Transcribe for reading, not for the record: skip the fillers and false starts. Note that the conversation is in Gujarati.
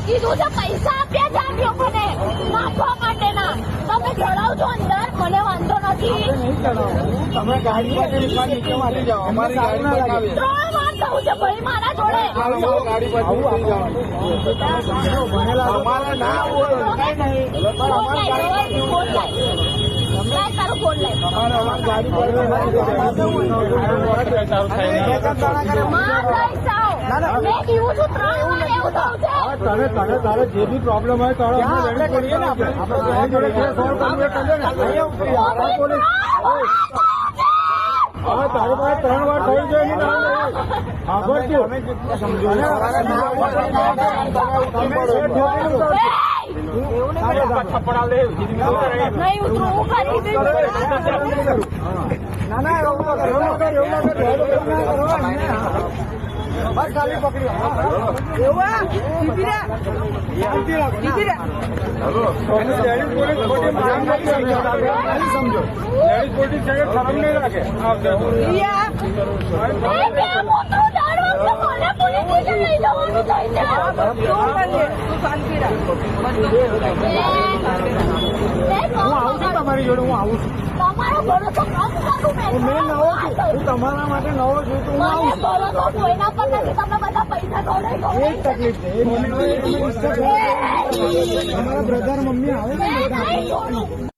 કીધું છે પૈસા આપ્યા છે આમ લોકોને નાખવા માટેના. તમે ચડાવજો અંદર, મને વાંધો નથી. તમે ગાડી નીચે મારી જાઓ, અમારી ગાડી પર આવી 3 વાર થયું છે ભાઈ મારા જોડે. ગાડી પર અમારે ના બોલો કઈ નહીં. ફોન લાય. તારો ફોન લાય. ગાડી પર મેં કીધું છું 3 વાર એવું થયું છે. તારે જે બી પ્રોબ્લેમ હોય તો આપણે કરીએ ને. આપણે જોડે સોલ્વ કરવું હા, તારી પાસે 3 વાર થઈ જાય ને. આગળ નહીં ઉતરું હું કરી ના એવું બસ ખાલી પકડી સમજો પોલીસ શરમ નહીં રાખે. હું આવું છું તમારી જોડે, હું આવું છું. તમારો ભરોસો કમ કરું મેં નવો છું, હું તમારા માટે નવો છું તો હું આવું છું. ભરોસો કોઈના પર નથી. તમે બધા પૈસા ખવડાવી એ જ તકલીફ છે. અમારા બ્રધર મમ્મી આવે ને.